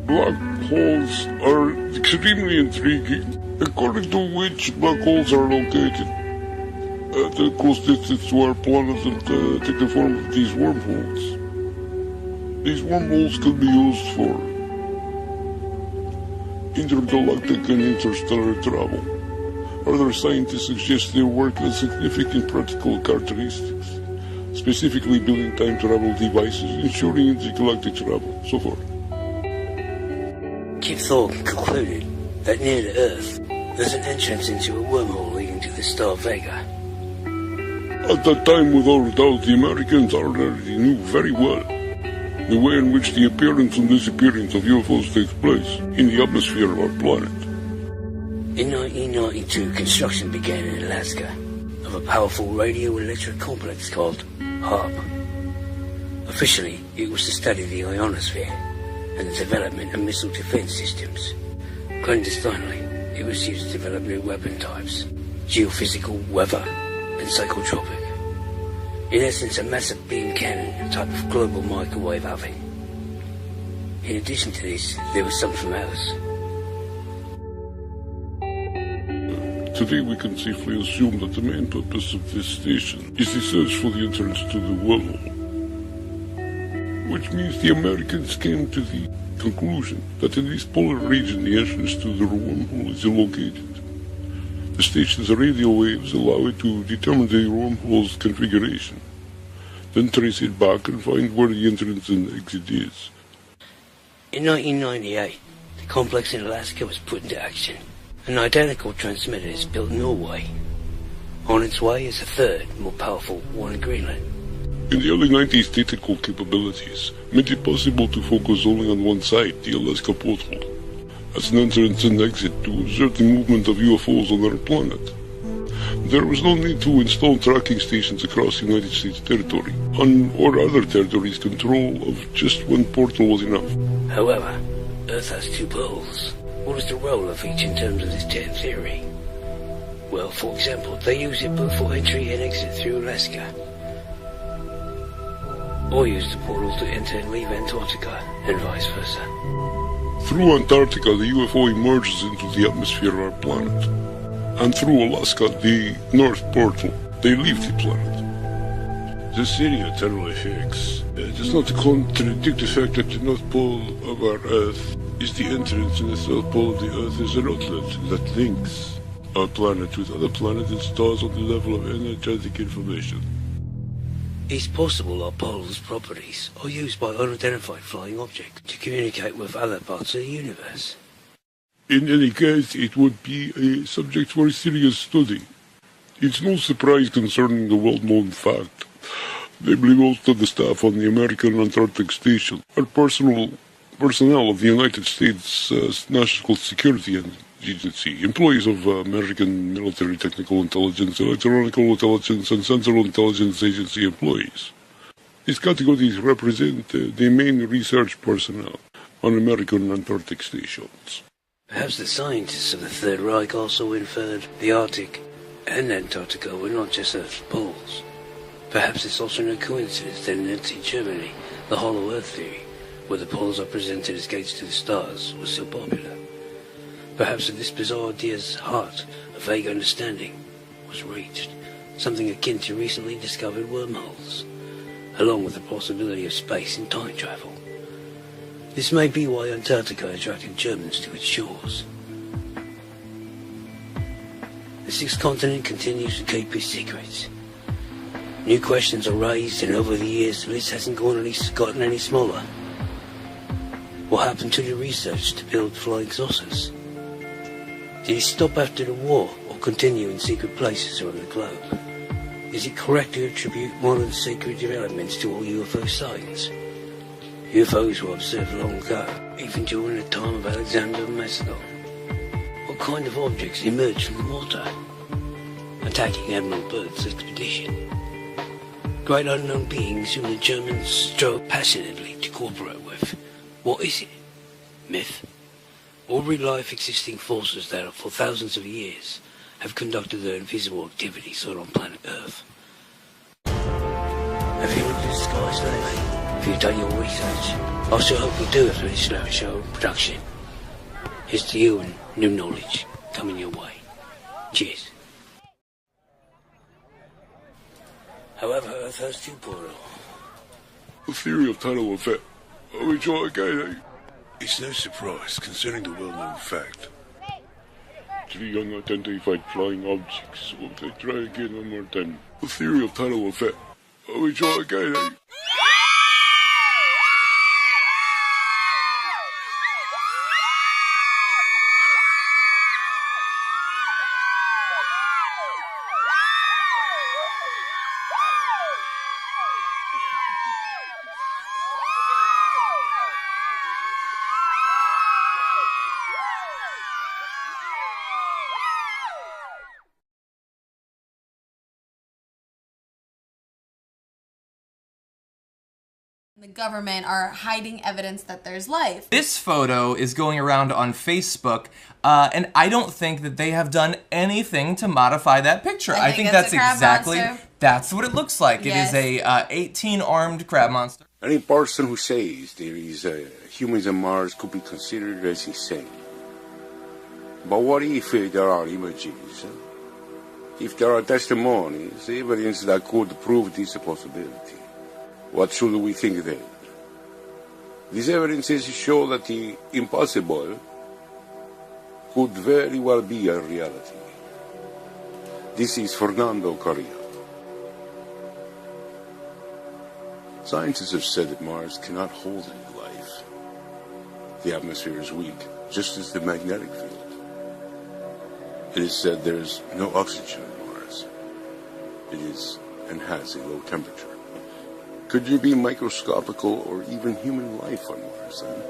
[SPEAKER 14] Black holes are extremely intriguing, according to which black holes are located at a close distance to our planet and take the form of these wormholes. These wormholes can be used for intergalactic and interstellar travel. Other scientists suggest their work has significant practical characteristics, specifically building time travel devices, ensuring intergalactic travel, so forth.
[SPEAKER 12] Kip Thorne concluded that near the Earth, there's an entrance into a wormhole leading to the star Vega.
[SPEAKER 14] At that time, without doubt, the Americans already knew very well the way in which the appearance and disappearance of UFOs takes place in the atmosphere of our planet.
[SPEAKER 12] In 1992, construction began in Alaska of a powerful radioelectric complex called HARP. Officially, it was to study the ionosphere and the development of missile defense systems. Clandestinely, it was used to develop new weapon types, geophysical, weather, and psychotropic. In essence, a massive beam cannon, a type of global microwave oven. In addition to this, there was something else.
[SPEAKER 14] Today we can safely assume that the main purpose of this station is the search for the entrance to the wormhole, which means the Americans came to the conclusion that in this polar region the entrance to the wormhole is located. The station's radio waves allow it to determine the wormhole's configuration, then trace it back and find where the entrance and exit is.
[SPEAKER 12] In 1998, the complex in Alaska was put into action. An identical transmitter is built in Norway. On its way is a third, more powerful one in Greenland.
[SPEAKER 14] In the early 90s, technical capabilities made it possible to focus only on one side, the Alaska porthole, as an entrance and exit to observe the movement of UFOs on our planet. There was no need to install tracking stations across the United States territory, or other territories. Control of just one portal was enough.
[SPEAKER 12] However, Earth has two poles. What is the role of each in terms of this theory? Well, for example, they use it both for entry and exit through Alaska. or use the portal to enter and leave Antarctica, and vice versa.
[SPEAKER 14] Through Antarctica, the UFO emerges into the atmosphere of our planet. And through Alaska, the North Portal, they leave the planet. This theory of tidal effects does not contradict the fact that the North Pole of our Earth is the entrance and the South Pole of the Earth is an outlet that links our planet with other planets and stars on the level of energetic information.
[SPEAKER 12] It's possible our poles' properties are used by unidentified flying objects to communicate with other parts of the universe.
[SPEAKER 14] In any case, it would be a subject for serious study. It's no surprise concerning the well-known fact. Namely, most of the staff on the American Antarctic Station are personnel of the United States National Security Agency, employees of American Military Technical Intelligence, Electronic Intelligence, and Central Intelligence Agency employees. These categories represent the main research personnel on American Antarctic stations.
[SPEAKER 12] Perhaps the scientists of the Third Reich also inferred the Arctic and Antarctica were not just Earth's poles. Perhaps it's also no coincidence that in Nazi Germany, the Hollow Earth theory, where the poles are presented as gates to the stars, was so popular. Perhaps at this bizarre idea's heart, a vague understanding was reached, something akin to recently discovered wormholes, along with the possibility of space and time travel. This may be why Antarctica attracted Germans to its shores. The sixth continent continues to keep its secrets. New questions are raised, and over the years the list hasn't gotten any smaller. What happened to the research to build flying saucers? Did it stop after the war, or continue in secret places around the globe? Is it correct to attribute one of the sacred developments to all UFO sightings? UFOs were observed long ago, even during the time of Alexander and Macedon. What kind of objects emerged from the water? Attacking Admiral Byrd's expedition. Great unknown beings whom the Germans strove passionately to cooperate with. What is it? Myth? Or real life existing forces that for thousands of years have conducted their invisible activities on planet Earth? Have you looked at the skies lately? Have you done your research? I sure hope you do after this show production. Here's to you and new knowledge coming your way. Cheers. However, Earth has two portals.
[SPEAKER 14] The theory of tidal effect. Are we trying again, eh? It's no surprise, concerning the well-known fact. 3 unidentified flying objects. Will they try again one more time? The theory of tidal effect. Are we trying again, eh?
[SPEAKER 15] The government are hiding evidence that there's life.
[SPEAKER 16] This photo is going around on Facebook, and I don't think that they have done anything to modify that picture. I think that's exactly, that's what it looks like. Yes. It is a 18-armed crab monster.
[SPEAKER 17] Any person who says there is humans on Mars could be considered as insane. But what if there are images? If there are testimonies, evidence that could prove this a possibility? What should we think then? These evidences show that the impossible could very well be a reality. This is Fernando Correa. Scientists have said that Mars cannot hold any life. The atmosphere is weak, just as the magnetic field. It is said there is no oxygen on Mars. It is and has a low temperature. Could there be microscopical or even human life on Mars then?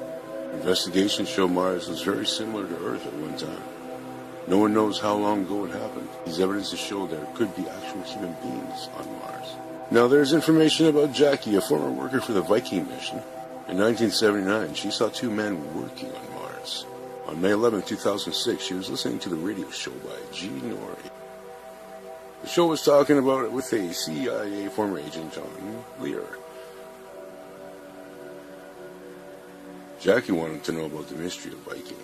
[SPEAKER 17] Investigations show Mars was very similar to Earth at one time. No one knows how long ago it happened. These evidences show there could be actual human beings on Mars. Now there's information about Jackie, a former worker for the Viking mission. In 1979, she saw 2 men working on Mars. On May 11, 2006, she was listening to the radio show by Gene Norrie. The show was talking about it with a CIA former agent, John Lear. Jackie wanted to know about the mystery of Viking.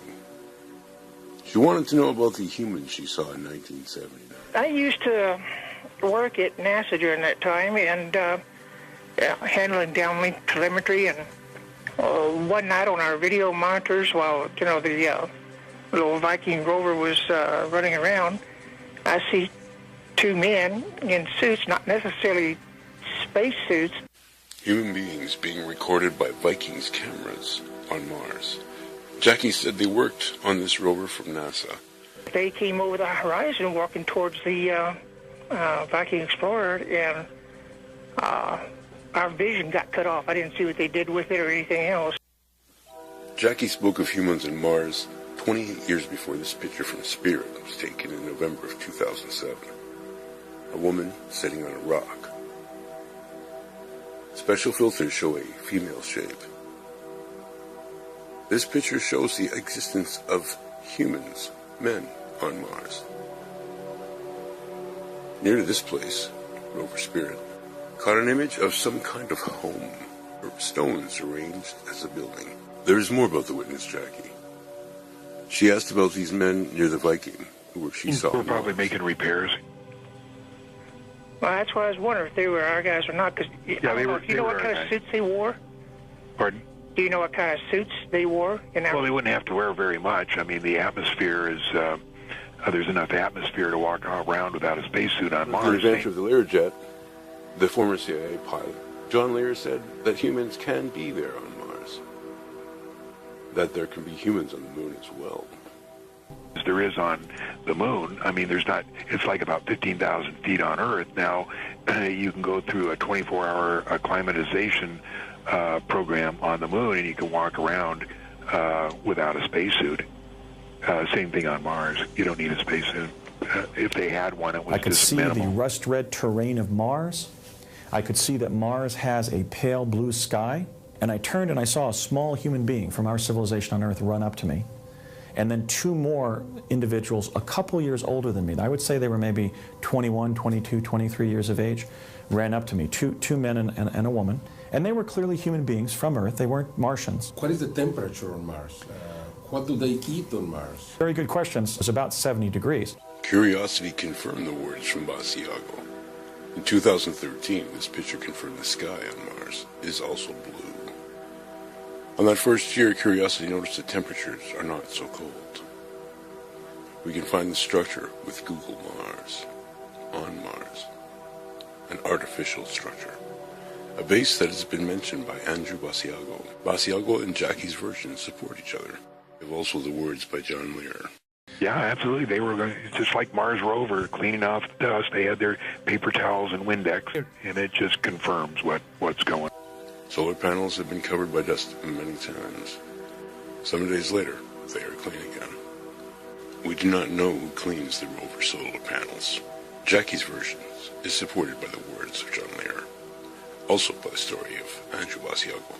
[SPEAKER 17] She wanted to know about the humans she saw in 1979.
[SPEAKER 18] I used to work at NASA during that time and handling downlink telemetry, and one night on our video monitors while, the little Viking rover was running around, I see two men in suits, not necessarily space suits.
[SPEAKER 17] Human beings being recorded by Vikings cameras on Mars. Jackie said they worked on this rover from NASA.
[SPEAKER 18] They came over the horizon walking towards the Viking Explorer, and our vision got cut off. I didn't see what they did with it or anything else.
[SPEAKER 17] Jackie spoke of humans on Mars 28 years before this picture from Spirit was taken in November of 2007. A woman sitting on a rock. Special filters show a female shape. This picture shows the existence of humans, men, on Mars. Near to this place, rover Spirit caught an image of some kind of home, or stones arranged as a building. There is more about the witness, Jackie. She asked about these men near the Viking, who she saw.
[SPEAKER 19] We're probably making repairs.
[SPEAKER 18] Well, that's why I was wondering if they were our guys or not, because
[SPEAKER 19] they were.
[SPEAKER 18] Do you know what kind of suits they wore?
[SPEAKER 19] Pardon?
[SPEAKER 18] Do you know what kind of suits they wore?
[SPEAKER 19] Well, they wouldn't have to wear very much. I mean, the atmosphere is, there's enough atmosphere to walk around without a spacesuit on Mars.
[SPEAKER 17] The inventor of the Learjet, the former CIA pilot, John Lear, said that humans can be there on Mars. That there can be humans on the moon as well.
[SPEAKER 19] There is on the moon. I mean, there's not, it's like about 15,000 feet on Earth. Now, you can go through a 24-hour acclimatization program on the moon, and you can walk around without a spacesuit. Same thing on Mars. You don't need a spacesuit. If they had one, it was
[SPEAKER 20] I could
[SPEAKER 19] just
[SPEAKER 20] see
[SPEAKER 19] minimal.
[SPEAKER 20] the rust-red terrain of Mars. I could see that Mars has a pale blue sky. And I turned and I saw a small human being from our civilization on Earth run up to me. And then two more individuals a couple years older than me, I would say they were maybe 21, 22, 23 years of age, ran up to me, two men and a woman. And they were clearly human beings from Earth. They weren't Martians.
[SPEAKER 21] What is the temperature on Mars? What do they eat on Mars?
[SPEAKER 20] Very good questions. It's about 70 degrees.
[SPEAKER 17] Curiosity confirmed the words from Basiago. In 2013, this picture confirmed the sky on Mars is also blue. On that first year, Curiosity noticed that temperatures are not so cold. We can find the structure with Google Mars, on Mars, an artificial structure. A base that has been mentioned by Andrew Basiago. Basiago and Jackie's version support each other. We have also the words by John Lear.
[SPEAKER 19] Yeah, absolutely. They were going, just like Mars rover, cleaning off the dust. They had their paper towels and Windex, and it just confirms what's going on.
[SPEAKER 17] Solar panels have been covered by dust many times. 7 days later, they are clean again. We do not know who cleans the rover solar panels. Jackie's version is supported by the words of John Lear, also by the story of Andrew Basiago.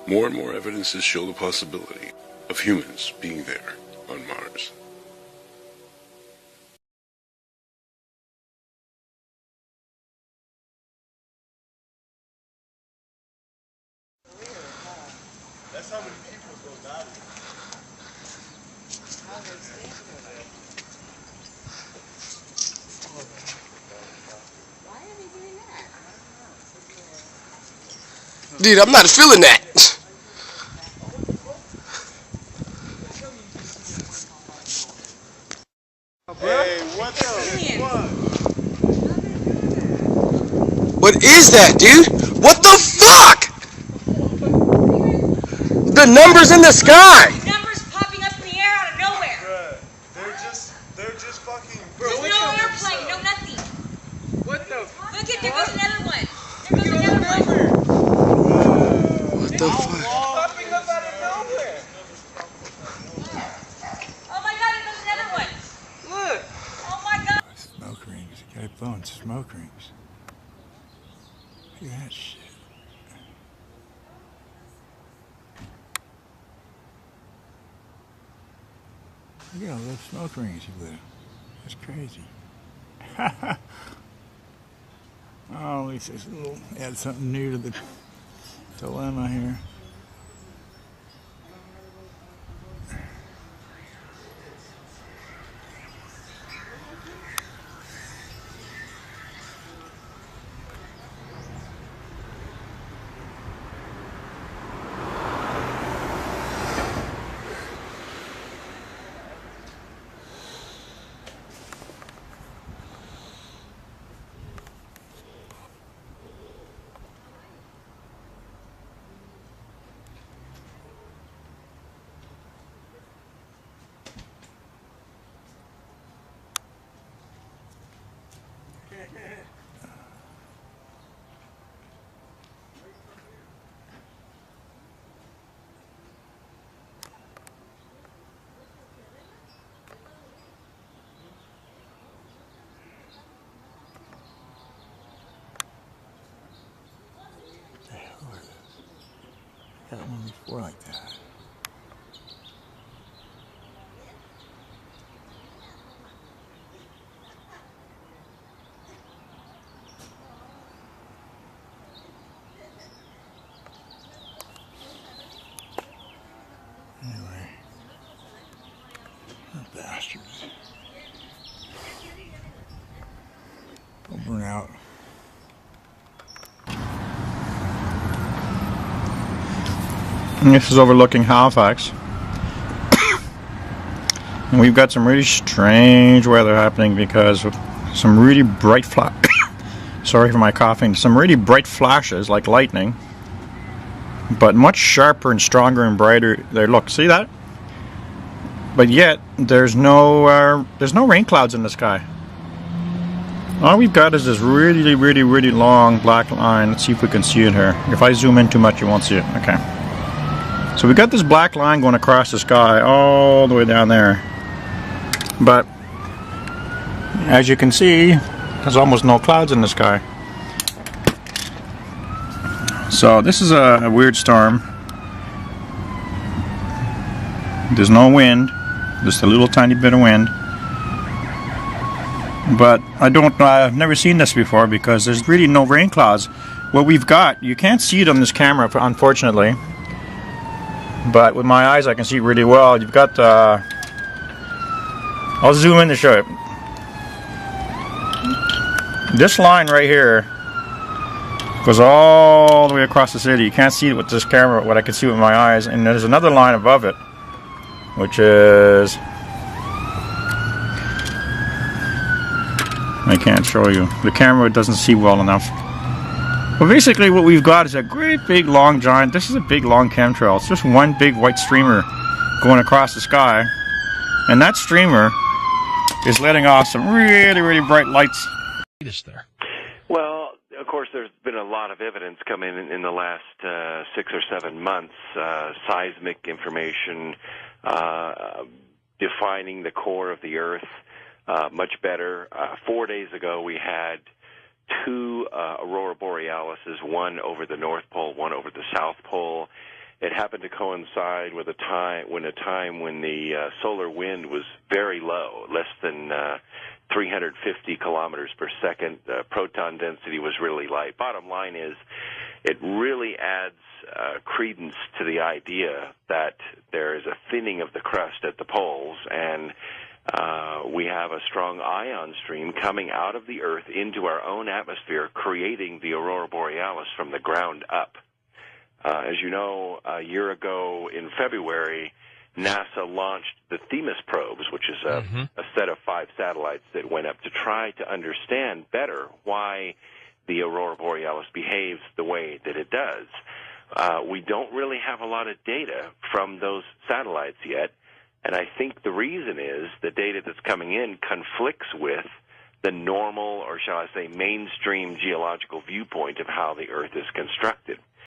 [SPEAKER 17] More and more evidences show the possibility of humans being there on Mars.
[SPEAKER 4] That's how many people go down.
[SPEAKER 22] Why are they doing that? Dude, I'm not feeling that.
[SPEAKER 4] Hey, what the fuck?
[SPEAKER 22] What is that, dude? What the fuck? The numbers in the sky.
[SPEAKER 23] Numbers popping up in the air out of nowhere.
[SPEAKER 4] Bruh, they're just fucking.
[SPEAKER 23] There's no airplane, no nothing. What the? Look at, there goes another one. There goes another one.
[SPEAKER 22] What the fuck?
[SPEAKER 4] Popping up out of nowhere.
[SPEAKER 23] Oh my God, there goes another one.
[SPEAKER 4] Look.
[SPEAKER 23] Oh my God.
[SPEAKER 24] Smoke rings. The guy blowing smoke rings. Look at that shit. Look at all those smoke rings you lit. That's crazy. Oh, at least this little add something new to the dilemma here. Got one before like that. Anyway, the bastards. They'll burn out. This is overlooking Halifax. And we've got some really strange weather happening because of some really bright sorry for my coughing. Some really bright flashes like lightning, but much sharper and stronger and brighter there. Look, see that? But yet there's no rain clouds in the sky. All we've got is this really, really, really long black line. Let's see if we can see it here. If I zoom in too much, you won't see it. Okay. So we got this black line going across the sky all the way down there. But as you can see, there's almost no clouds in the sky. So this is a weird storm. There's no wind, just a little tiny bit of wind. But I've never seen this before because there's really no rain clouds. What we've got, you can't see it on this camera, unfortunately. But with my eyes I can see it really well. You've got I'll zoom in to show it. This line right here goes all the way across the city. You can't see it with this camera, what I can see with my eyes. And there's another line above it, which is... I can't show you. The camera doesn't see well enough. But basically what we've got is a great big long giant, this is a big long chemtrail. It's just one big white streamer going across the sky. And that streamer is letting off some really, really bright lights. There.
[SPEAKER 1] Well, of course, there's been a lot of evidence coming in the last 6 or 7 months, seismic information, defining the core of the Earth much better. 4 days ago, we had 2 aurora borealises, one over the North Pole, one over the South Pole. It happened to coincide with a time when the solar wind was very low, less than 350 kilometers per second. Proton density was really light. Bottom line is, it really adds credence to the idea that there is a thinning of the crust at the poles, and we have a strong ion stream coming out of the Earth into our own atmosphere, creating the aurora borealis from the ground up. As you know, a year ago in February, NASA launched the Themis probes, which is a set of 5 satellites that went up to try to understand better why the aurora borealis behaves the way that it does. We don't really have a lot of data from those satellites yet, and I think the reason is the data that's coming in conflicts with the normal, or shall I say, mainstream geological viewpoint of how the Earth is constructed.